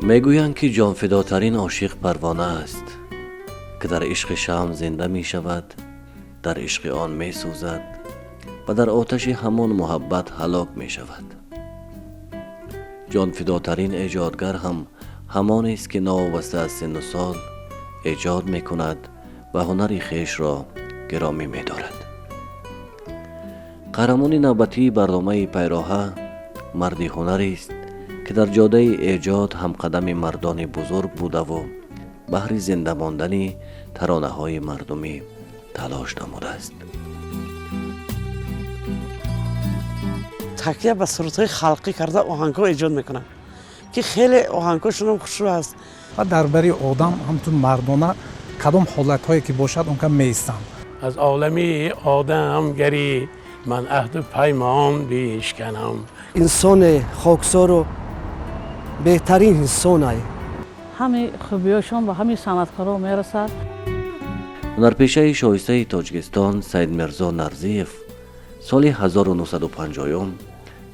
میگویند که جانفداترین عاشق پروانه است که در عشق شمع زنده می شود، در عشق آن می سوزد و در آتش همان محبت هلاک می شود. جانفداترین ایجادگر هم همان است که ناوابسته از سن و سال ایجاد می کند و هنر خویش را گرامی می دارد. قهرمان نوبتی برنامه پیراهه مردی هنری است که در جاده ایجاد هم قدم مردان بزرگ بوده و بهر زنده ماندن ترانه های مردمی تلاش نموده است. تکیه به سرودهای خلقی کرده آهنگ‌ها ایجاد میکنن که خیلی آهنگ‌هاشون هم خوشرو است و درباره آدم همچون مردانه کدام حالت‌هایی که باشد اون که میستم. از عالمی آدمگری من عهد و پیمان بیشکنم. انسان خاکسار و بهترین انسان است. همه خوبیاشون به همه صنعتکارا میرسد. هنرپیشه شایسته تاجیکستان سید میرزا نرزیف سال 1950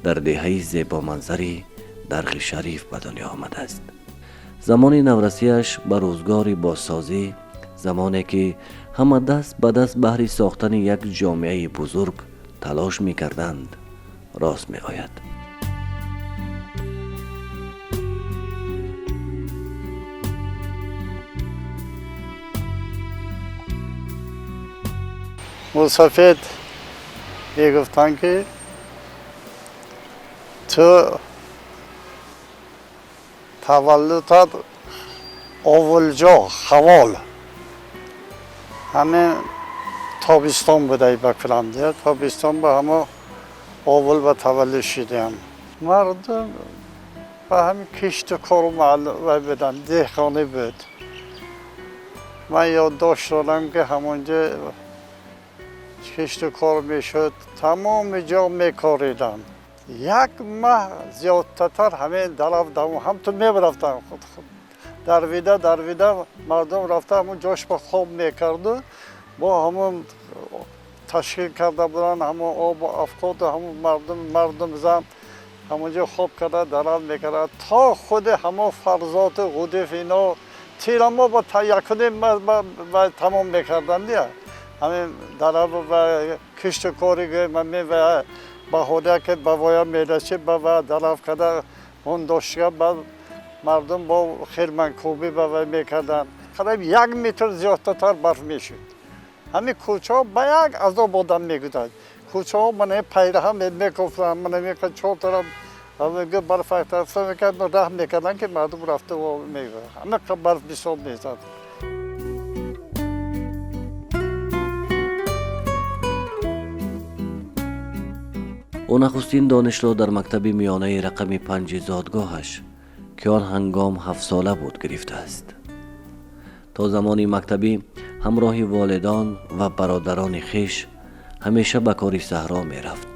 در دهه زیبا منظری درخ شریف به دنیا آمده است. زمان نورسیش به روزگار بازسازی، زمانی که همه دست به دست بهر ساختن یک جامعه بزرگ تلاش می کردند راست می آید. مسافت گفتن که تو تولدت اولجا خوال همه تابستان بوده با فلانده تابستان با همه اول و تولد شدیم مردم و همه کشت و کار و بدن دهخانه بود من یادداشت دارم که همونجا کشت و کار میشد تمام جا میکاریدن یک ماه زیادتر همه درف همتون میبرفتن خود در مردم رفته همون جاش با خواب میکرد با همون تشکیل کرده بودن همون آب و افکاد همون مردم زن همونجا خواب کرده درف میکرد تا خود همون فرزات غدف اینا تیرما با یکنه تمام میکردن دیگه همین درف و کشت کاری که من و بهوده که به وایا میرسه و درف کرده اون داشته بعد مردم با خیلی منکوبی به وی میکردن قریب 1 متر زیادتر برف میشد همین کوچه ها به یک عذاب آدم میگذشت کوچه ها من پیره هم میگفتن من میگفتن 4 طرف همه برف احترافه میکردن راه میکردن که مردم رفته و میگفتن همه برف بسیار میزد. او نخستین دانشجو در مکتب میانه رقم 5 زادگاهش که آن هنگام 7 ساله بود گرفته است. تا زمانی مکتبی همراه والدان و برادران خویش همیشه به کار صحرا می رفت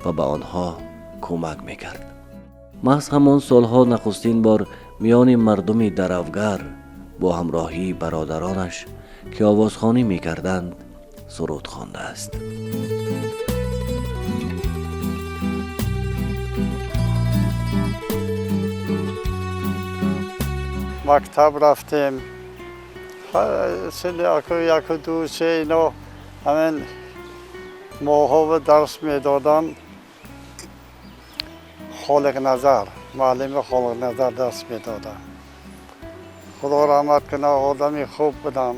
و به آنها کمک می کرد. محض همان سالها نخستین بار میان مردم درافگر با همراهی برادرانش که آوازخوانی می کردند سرود خوانده است. مکتب رفتیم سلی یک و دو سه اینا همین ماها درس میدادن خالق نظر معلم خالق نظر درس میدادن خدا رحمت کنه آدمی خوب بودن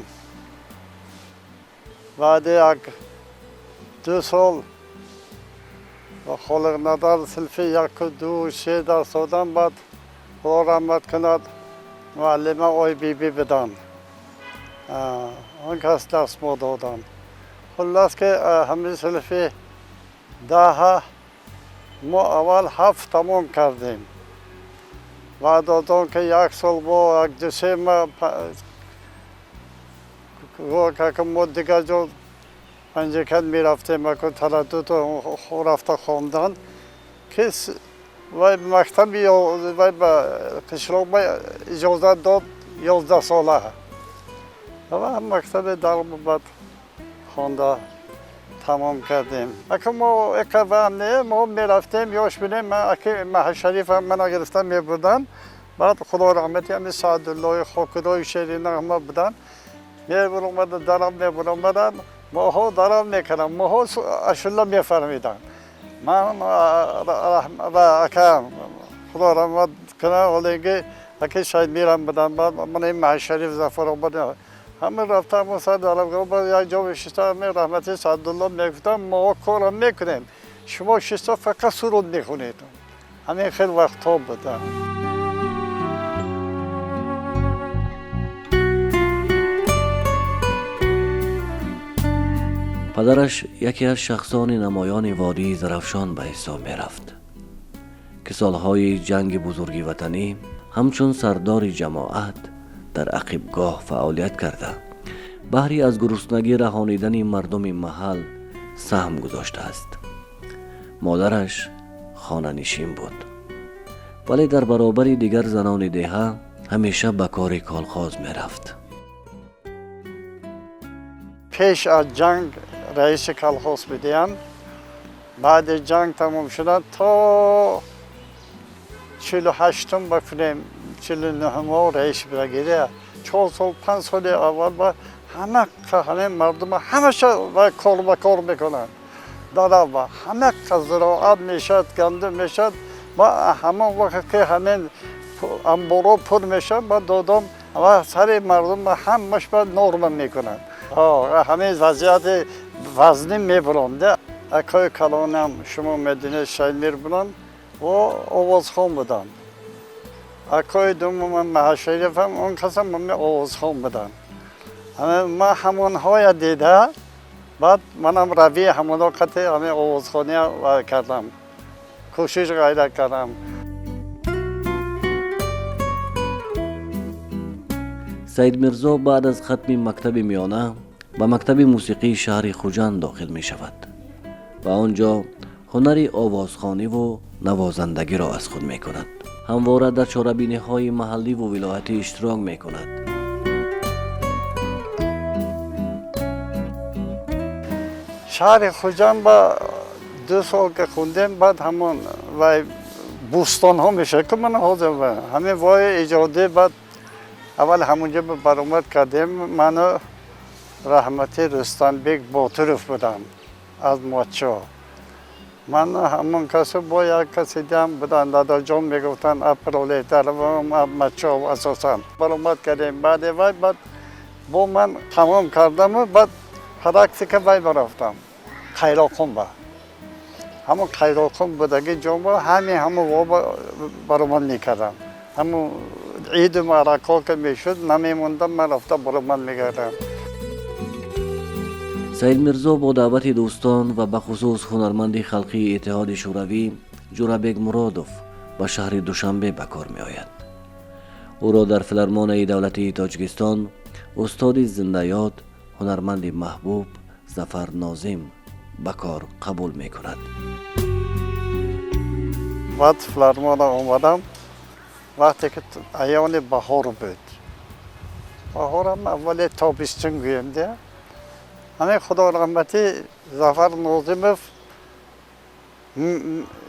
بعد 1-2 سال و خالق نظر صرف 1 و 2 3 درس دادن بعد خدا رحمت کنه معلم آی بی بدن اون کس درس ما دادن خلاص که همه صرف 10 ما اول 7 تمام کردیم بعد از اون که 1 سال با 1-2 ما که ما دیگه جو پنجکت می رفتیم که تردد رفته خواندن که و مکتبی و قشلاق اجازه داد 11 ساله و مکتب در بعد خوانده تمام کردیم. اگه ما اکوانه ما می رفتیم یاش بینیم اگه محل شریف هم منو گرفتن می بودن بعد خدا رحمتی همین سعدالله خاکرای شیرین همه بودن میبرم درم میبرم ماها درم میکنم ماها اشلا میفرمیدن من و اکم خدا رحمت کنه ولی اگه شاید میرم بدن بعد من این معشریف زفر آباد همه رفتم و سر درم گفتم با یک جا بشیستم همین رحمتی سعدالله میگفتم ما کارم میکنیم شما شیستا فقط سرود میخونید همین خیلی وقت ها بودن. پدرش یکی از شخصان نمایان وادی زرفشان به حساب می رفت که سالهای جنگ بزرگی وطنی همچون سردار جماعت در عقیبگاه فعالیت کرده بهری از گرسنگی رهانیدن مردم محل سهم گذاشته است. مادرش خانه نشین بود ولی در برابر دیگر زنان دهه همیشه به کار کالخاز می رفت. پیش از جنگ رئیس کالخاز بودیم بعد جنگ تمام شد تا 48 بکنیم 49 رئیس بگیره 4 سال 5 سال اول با همه مردم همشه کار میکنن داره با همه زراعت میشد گندم میشد با همه وقت که همین انبارا پر میشد با دادم و سر مردم همش با نرم میکنن همه وضعیت وزنی میبرند اکای کلانم شما مدینه شهید میربرن و آوازخان بودن اکای دوم محشریف هم اون قسم همه آوازخان بودن ما همون های دیده بعد منم روی همون وقت همه آوازخانی کردم کوشش غیرت کردم. سید میرزا بعد از ختم مکتب میانه به مکتب موسیقی شهر خوجند داخل می شود و آنجا هنر آوازخوانی و نوازندگی را از خود می کند. همواره در چاره‌بینی های محلی و ولایتی اشتراک می کند. شهر خوجند با 2 سال که خوندیم بعد همون و بوستان ها میشه که من حاضر همین وای ایجاده بعد اول همونجا برآمد کردیم من رحمتی رستم بیگ باطرف بودم از ماچو من همون کسی با یک کسی دیدم بودن دادا جان میگفتن اپرولیتر و ماچو اساسا برآمد کردیم بعد با من تمام کردم و بعد پرکتی که وای برفتم خیراخون با همون خیراخون بودگی جامعه همون برآمد میکردم همون عید معرکه که میشد نمیموندم من رفتم برآمد میکردم. سید میرزا با دعوت دوستان و به خصوص هنرمند خلقی اتحاد شوروی جورابک مرادوف به شهر دوشنبه به کار می آید. او را در فیلارمونی دولتی تاجیکستان استاد زنده یاد هنرمند محبوب ظفر ناظم به کار قبول می کند. بعد فیلارمون آمدم وقتی که ایام بهار بود بهار هم اول تابستون گویم ده همه خدا رحمتی ظفر ناظموف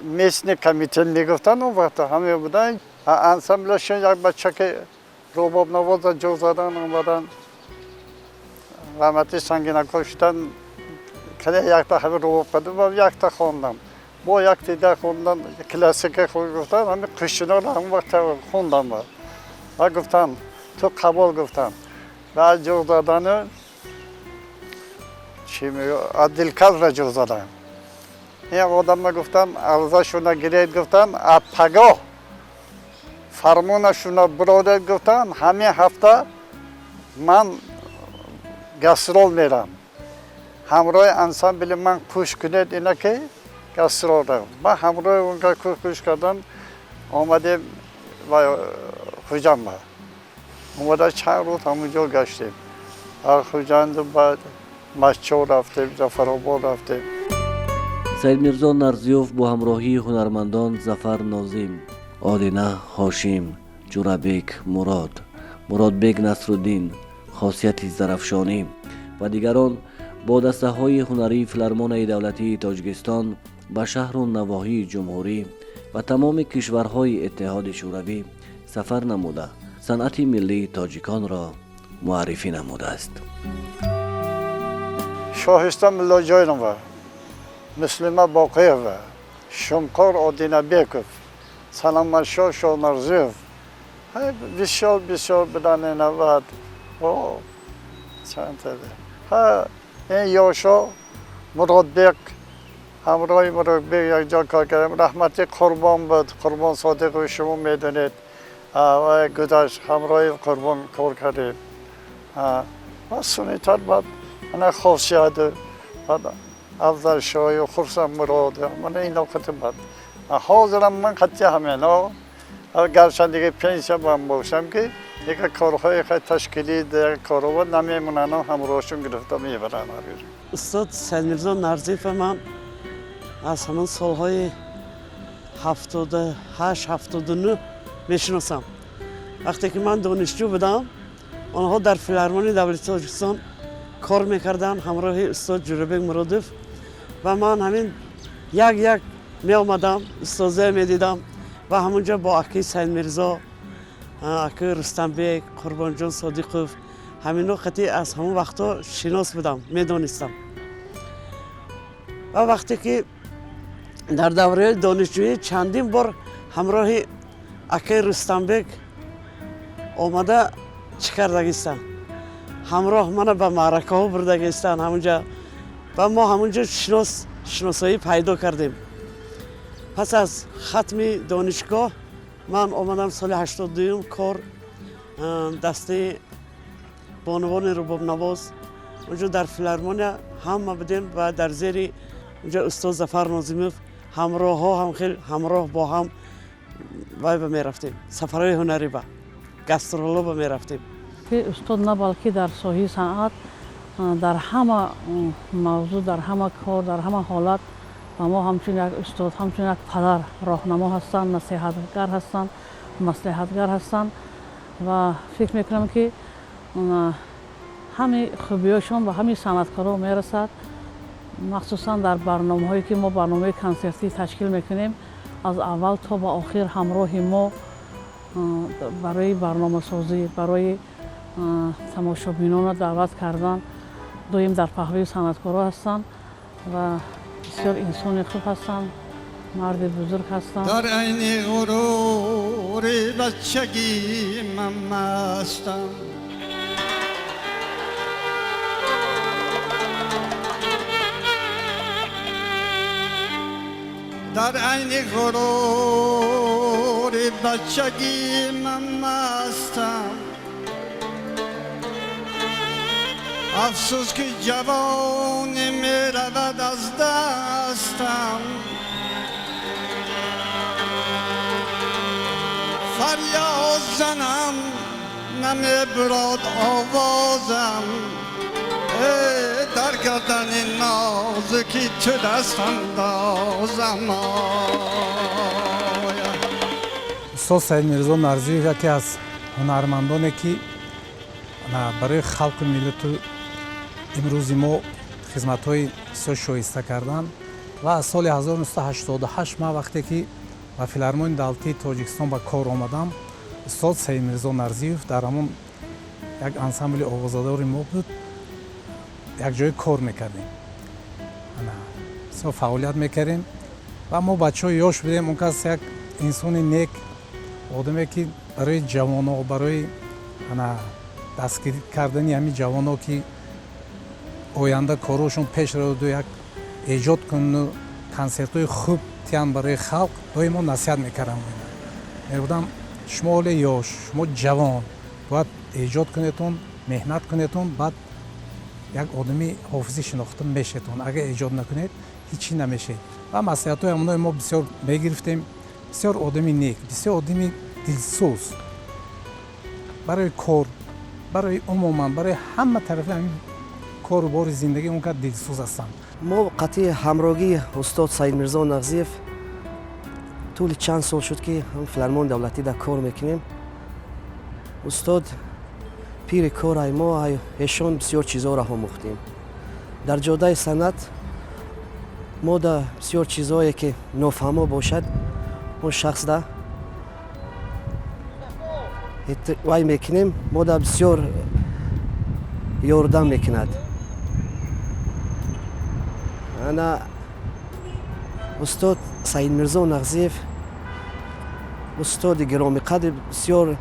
میسنی کمیتل میگفتن اون وقت همه بودن انسمبلشون یک بچه که روباب نواز جو زدن آمدن رحمتی سنگین کشتن که یک تا همه روباب کردن و یک تا خوندم با یک دیده خوندن کلاسیک خود گفتن همه کشتنا رو همون وقت خوندم و گفتن تو قبول گفتم و جو زدن چی میگه عدلکز را جو زدن این آدم گفتن ارزشون گرید گفتن پگاه فرمونشون برادر گفتن همین هفته من گسترول میرم همراه انسامبل من کوش کنید اینا که گسترول رو با همراه اون که کوش کردن آمدیم و خوجند اومده چند روز همونجا گشتیم خوجند بعد مشچو رفتیم ظفرآباد رفتیم. سید میرزا نرزیوف با همراهی هنرمندان ظفر ناظم، آدینه هاشم، جورابک مرادبک نصرالدین، خاصیت زرفشانی و دیگران با دسته های هنری فیلارمونی دولتی تاجیکستان به شهر و نواحی جمهوری و تمام کشورهای اتحاد شوروی سفر نموده صنعت ملی تاجیکان را معرفی نموده است. شاهستان ملا جایرم و مسلمه باقیه و شمکار آدینه بیکف سلام شاه شاه مرزیف بسیار بسیار بدن نوید چند تده این یاشا مراد بیک همراه مراد بیک یک جا کار کردم رحمتی قربان بود قربان صادق شما میدونید و گذشت همراه قربان کار کردیم و سنیتر بعد انا خاصیت بعد افضل شای و خرسم مراد من این وقت بعد حاضرم من خطی همین گرچه دیگه پنسیا من باشم که دیگه کارهای خیلی تشکیلی دیگه کارها نمیمونن و همراهشون گرفته میبرن. استاد سید میرزا نرزیف من از همون سالهای 78 79 میشناسم. وقتی که من دانشجو بودم آنها در فیلارمونی دولتی تاجیکستان کار میکردن همراه استاد جوربک مرادف و من همین یک می آمدم استاذه می دیدم و همونجا با اکی سید میرزا اکی رستم بیگ قربان جان صادقوف همین قطعی از همون وقتا شناس بودم میدانستم. و وقتی که در دوره دانشجویی چندین بار همراه اکی رستم بیگ آمده چکردگیستن همراه من به معرکه ها بردگیستن همونجا و ما همونجا شناسایی پیدا کردیم. پس از ختم دانشگاه من آمدم سال 82 کار دسته بانوان رباب نواز اونجا در فیلارمونیا هم بودیم و در زیر اونجا استاد ظفر ناظمیف همراه ها هم خیلی همراه با هم وای به می رفتیم سفرهای هنری با گسترولو با می رفتیم. استاد نه بلکه در ساحه صنعت در همه موضوع در همه کار در همه حالت و ما همچون یک استاد همچون یک پدر راهنما هستند نصیحتگر هستند مصلحتگر هستند و فکر میکنم که همه خوبیاشون و همه صنعتکارا میرسد مخصوصا در برنامه هایی که ما برنامه کنسرتی تشکیل میکنیم از اول تا به آخر همراه ما برای برنامه سازی برای تماشابینان را دعوت کردن دویم در پهلوی صنعتکارا هستند و بسیار انسان خوب هستند مرد بزرگ هستند. در عین غرور بچگی من مستم در عین غرور بچگی من مستم افسوس که جوان می رود از دستم فریاد زنم نمی براد آوازم در گردن نازکی تو دست اندازم. استاد سید میرزا نرزیف یکی از هنرمندانی که برای خلق ملت امروزی ما خدمت‌های بسیار شایسته کردند و از سال 1988 ما وقتی که به فیلارمونی دولتی تاجیکستان به کار آمدم استاد سید میرزا نرزیف در همون یک انسامبل آوازاداری ما بود یک جای کار میکردیم بسیار فعالیت میکردیم و ما بچه های یاش بودیم اون کس یک انسان نیک آدمی که برای جوان ها برای دستگیری کردن همین جوان ها که آینده کاراشون پیش رو دو یک ایجاد کنن کنسرت های خوب تیان برای خلق دائما نصیحت میکردم میگفتم شما یاش شما جوان باید ایجاد کنیتون مهنت کنیتون بعد یک آدمی حافظی شناخته میشتون اگر ایجاد نکنید هیچی نمیشه و نصیحت های همونای ما بسیار میگرفتیم بسیار آدمی نیک بسیار آدمی دلسوز برای کار برای عموما برای همه طرف همین کار و بار زندگی اون که دلسوز هستن. ما قطعی همراهی استاد سید میرزا نرزیف طول چند سال شد که هم فیلارمون دولتی در کار میکنیم. استاد پیر کار های ما ایشان بسیار چیزها را آموختیم. در جاده صنعت ما در بسیار چیزهایی که نافهمه باشد اون شخص وای میکنیم ما دا بسیار یاردم میکند. انا استاد سعید میرزا نغزیف استاد گرامی قدر بسیار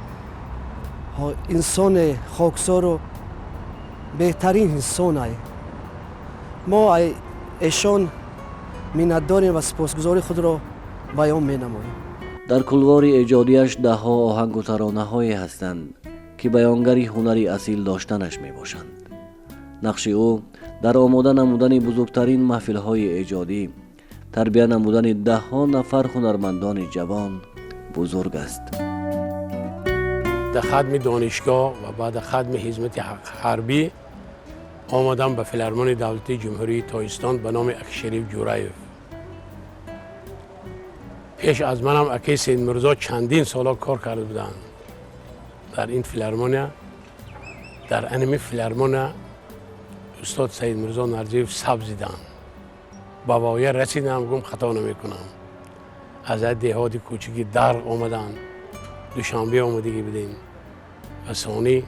انسان خاکسار و بهترین انسان ای. ما ایشان منتداریم و سپاسگزاری خود را بیان می نماییم. در کلوار ایجادیش ده ها آهنگ و ترانه هایی هستند که بیانگری هنری اصیل داشتنش می باشند. نقش او در آماده نمودن بزرگترین محفل های ایجادی، تربیت نمودن ده ها نفر هنرمندان جوان بزرگ است. در خدمت دانشگاه و بعد خدمت خدمت حربی آمدم به فیلارمونی دولتی جمهوری تاجیکستان به نام اکی شریف جورایف. پیش از منم اکی سید میرزا چندین سالا کار کرده بودند در این فیلارمونیا. در انمی فیلارمونیا استاد سید میرزا نغزیف سبزیدن. با واقعه رسیدم گم خطا نمی کنم. از دهات کوچکی در آمدن. دوشنبه آمدگی بدین و ثانی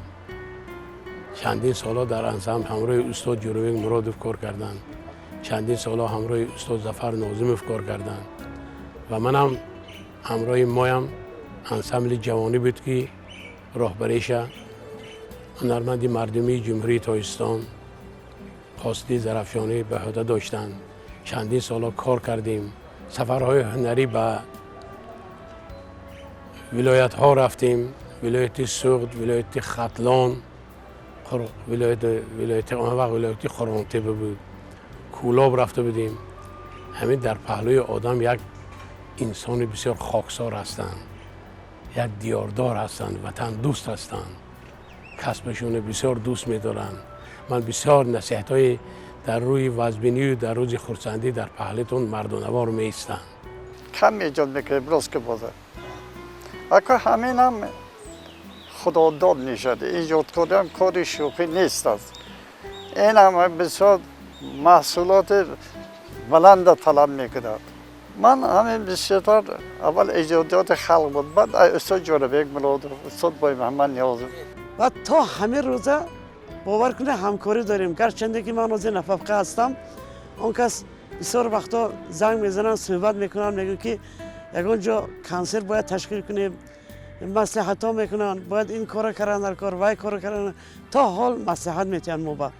چندین سالا در انسامبل همراه استاد جورویگ مرادوف کار کردن. چندین سالا همراه استاد ظفر ناظموف کار کردن و منم همراه مایم انسامبل جوانی بود که راهبریش هنرمندی مردمی جمهوری تاجیکستان قاصدی زرافشانی به عهده داشتند. چندین سالا کار کردیم. سفرهای هنری به ولایت ها رفتیم. ولایت سوخت، ولایت ختلان، ولایت خرانتبه بود. کولاب رفته بودیم. همین در پهلوی آدم یک انسان بسیار خاکسار هستند. یک دیاردار هستند، وطن دوست هستند. کسبشون بسیار دوست می‌دارند. من بسیار نصیحت‌های در روی وزبینی و در روز خرسندی در پهلتون مردانوار می‌ایستند. کم ایجاد میکنه برست که بازه. اکا همین هم خدا داد نشده. ایجاد کردن کاری شوخی نیست است. این هم بسیار محصولات بلند طلب میکند. من همین بسیار اول ایجادات خلق بود. بعد استاد جورویگ مرادوف، استاد بای محمد نیازی. و تا همه روزه باور کنه همکاری داریم. گرچنده که من از نفقه هستم، اون کس بسیار وقتا زنگ میزنن، صحبت میکنن، میگن که یگان جا کنسر باید تشکیل کنیم، مصلحت ها میکنن، باید این کار کردن در کار، وای کار کردن. تا حال مصلحت میتین ما با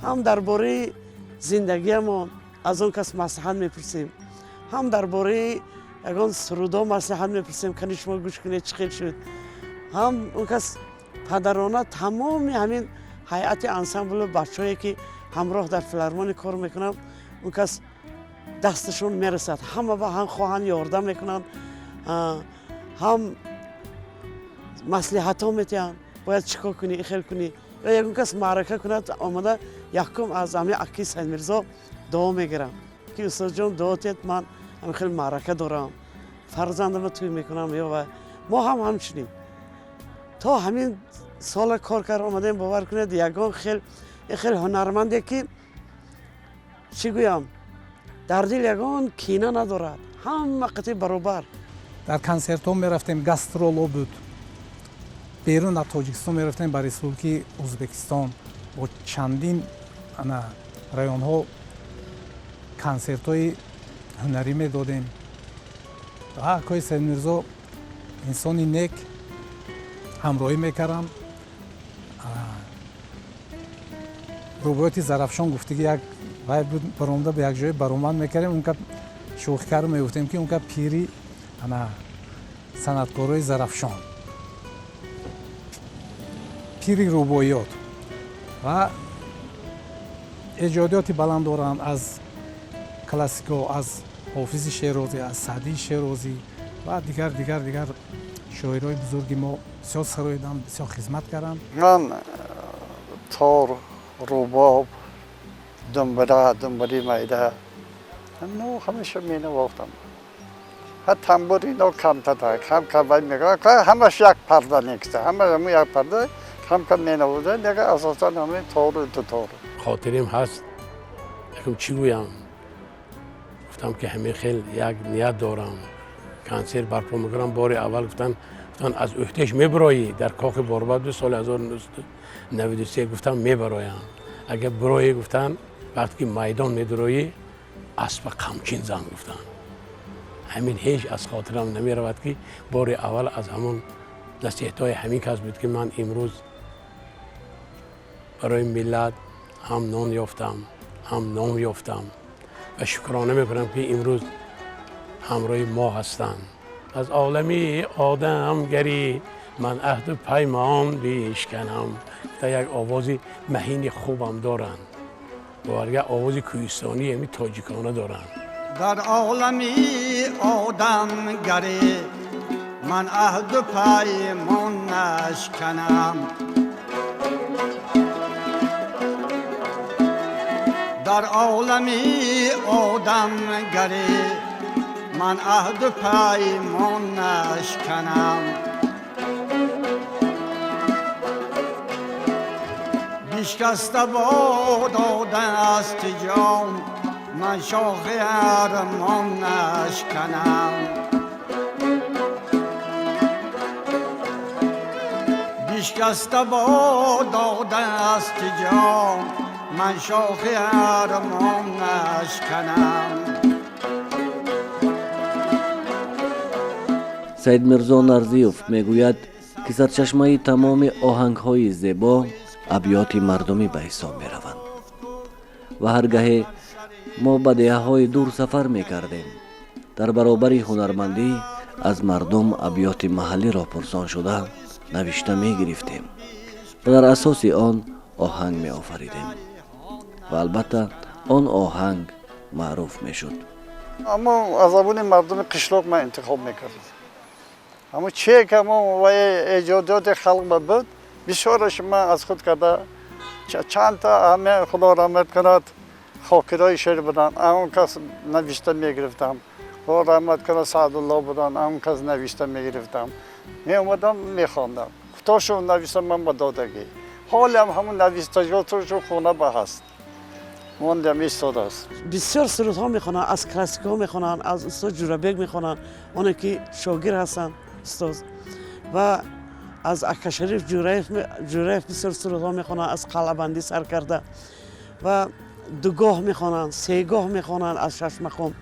هم درباره زندگی ما از اون کس مصلحت میپرسیم، هم درباره یگان سرودا مصلحت میپرسیم که شما گوش کنید چه خیل شد. هم اون کس پدرانه تمام همین هیئت انسامبل بچه‌ای که همراه در فیلارمونی کار میکنن، اون کس دستشون میرسد. همه با هم خواهن یاردم میکنن، هم مصلحت ها میتین، باید چیکار کنی، اخیل کنی. و یکون کس معرکه کند آمده یکم از همین اکی سید میرزا دعا میگیرم که استاد جان دعاتیت من همین خیلی معرکه دارم، فرزندم توی میکنم. یا ما هم همچنین تا همین سال کار کرد آمدیم. باور کنید یگان خیلی هنرمنده که چی گویم در دل یگان کینه ندارد، هم قطعی برابر. در کنسرت ها میرفتیم، گسترولو بود. بیرون از تاجیکستان میرفتیم به ریسپوبلیک ازبکستان. با چندین رایون ها کنسرت های هنری میدادیم. اکای سید میرزا انسانی نیک همراهی میکردم. روبایت زرافشان گفته که یک وای بود برآمده به یک جای برآمد میکردیم. اون که شوخی کار میگفتیم که اون که پیری صنعتکارای زرافشان، پیری روبایات و ایجادیاتی بلند دارند، از کلاسیکا، از حافظ شیرازی، از سعدی شیرازی و دیگر شاعرای بزرگی ما بسیار سرایدن، بسیار خدمت کردن. من تار، روباب، دنبری میده نو همیشه می نواختم. حتی تنبوری نو کم تدارک، کم باید میگه همش یک پرده نیسته، همه یک پرده کم می نواده. دیگه اساسا همه تار و دو تار. خاطریم هست یکم چی گویم، گفتم که همه خیلی یک نیت دارم کنسرت برپا میکنم. بار اول گفتم گفتن از احتش میبرایی در کاخ باربد سال 1993 گفتم میبرایم. اگر برایی گفتن وقتی که میدان میدرویی اسب قمچین زن گفتن. همین هیچ از خاطرم نمی رود که بار اول از همون نصیحت‌های همین کس بود که من امروز برای ملت هم نان یافتم هم نام یافتم و شکرانه میکنم که امروز همراه ما هستند. از عالمی آدمگری من عهد و پیمان بیشکنم. تا یک آوازی مهین خوبم دارند و یک آواز کوهستانی همی تاجیکانه دارند. در عالمی آدمگری من عهد و پیمان نشکنم. در عالمی آدمگری من عهد و پیمان نشکنم. بیشکسته باد دست جام من شاخ ارمان نشکنم. بیشکسته باد دست جام من شاخ ارمان نشکنم. سید میرزا نرزیوف میگوید که سرچشمه تمام آهنگ‌های زیبا ابیات مردمی به حساب می‌روند و هرگاه ما به دهه‌های دور سفر می‌کردیم در برابر هنرمندی از مردم ابیات محلی را پرسان شده نوشته می‌گرفتیم و در اساس آن آهنگ می‌آفریدیم و البته آن آهنگ معروف می‌شد. اما از زبان مردم قشلاق من انتخاب میکردم. اما چه که ما و ایجادات خلق بود بسیارش من از خود کرده چند تا همه خدا رحمت کند خاکرای شعر بودن اون کس نوشته میگرفتم. خدا رحمت کند سعدالله بودن اون کس نوشته میگرفتم می اومدم میخواندم تاشون نوشته من با دادگی حالی هم همون نوشتجاتشون خونه به هست موندم ایستاده است. بسیار سرودها میخونن، از کلاسیک ها میخونن، از استاد جورابیک میخونن، اونایی که شاگرد هستن استاد و از اکاشریف جورایف بسیار سرودها میخونن، از قلعه‌بندی سر کرده و دوگاه میخونن، سهگاه میخونن از ششمخون.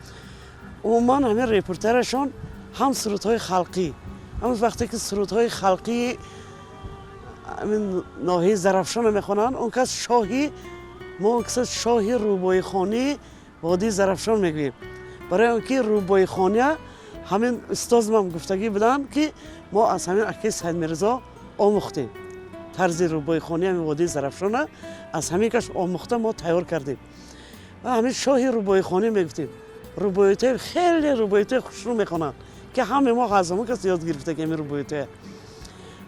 عموما همه ریپورترشون هم سرودهای خلقی، هم وقتی که سرودهای خلقی همین ناحیه زرافشان میخونن اون کس شاهی ما اون کس شاهی روبای خانی وادی زرافشان میگوییم. برای اونکه روبای خانی همین استاد ما گفتگی بودن که ما از همین اکی سید میرزا آموختیم طرز روبای خانی همین وادی زرافشان از همین کش آموخته ما تیار کردیم و همین شاهی روبای خانی میگفتیم. روبایته خیلی روبایته خوشرو میخونن که همه ما غزمون کس یاد گرفته که همین روبایته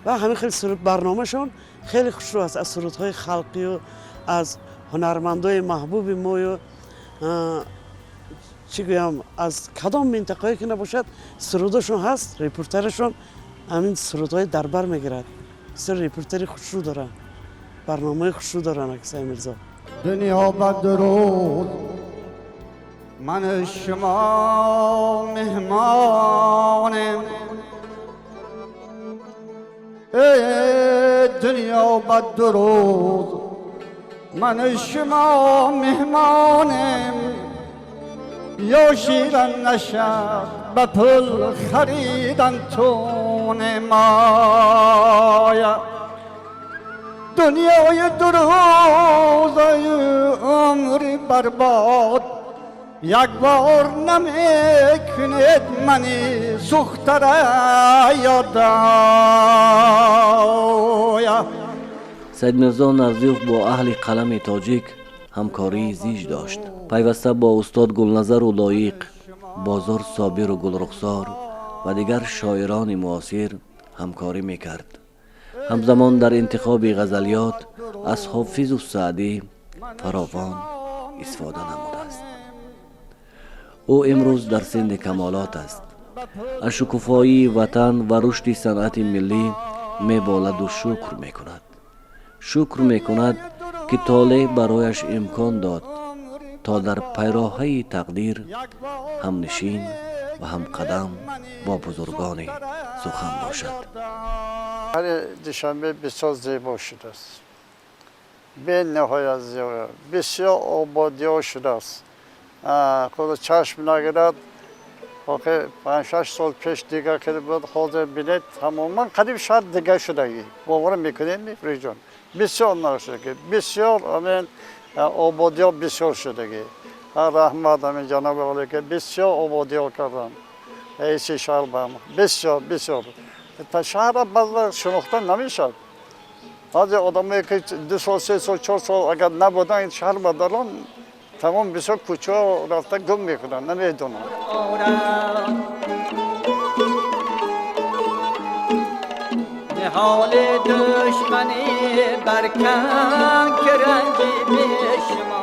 و همین خیلی سرود برنامهشون خیلی خوشرو است از سرودهای خلقی و از هنرمندای محبوب ما و چی گویم از کدام منطقه‌ای که نباشد سرودشون هست. ریپورترشون همین سرودهای دربر میگیرد. بسیار ریپورتری خوشرو دارن، برنامه خوشرو دارن اکسای میرزا. دنیا بدرود من شما مهمانم ای دنیا بدرود من شما مهمانم یا شیرن نشد به پول خریدن تو نمایا دنیای دروزای عمر برباد یک بار نمیکند منی سوختره یادایا. سید میرزا نرزیوف با اهل قلم تاجیک همکاری زیج داشت. پیوسته با استاد گلنظر و لایق، بازار صابر و گلرخسار و دیگر شاعران معاصر همکاری میکرد. همزمان در انتخاب غزلیات از حافظ و سعدی فراوان استفاده نموده است. او امروز در سن کمالات است. از شکوفایی وطن و رشد صنعت ملی میبالد و شکر میکند. شکر میکند که طالع برایش امکان داد تا در پیراهه تقدیر همنشین و هم قدم با بزرگان سخن باشد. هر دوشنبه بسیار زیبا شده است. به نهایت زیبا، بسیار آبادی شده است. خود چشم نگیرد. واقع 5-6 سال پیش دیگر که بود حاضر بینید تماما قریب شاید دیگر شده. باور میکنید ریجان بسیار نشده، بسیار امین آبادی ها بسیار شده. رحمت همین جناب عالی که بسیار آبادی ها کردن. ایسی شهر با ما بسیار تا شهر باز شناخته نمیشد. از آدمایی که 2 سال 3 سال 4 سال اگر نبودن این شهر بدران تمام بسیار کوچه ها رفته گم میکنن نمیدونن. حال دشمنی برکن که رنجی به شما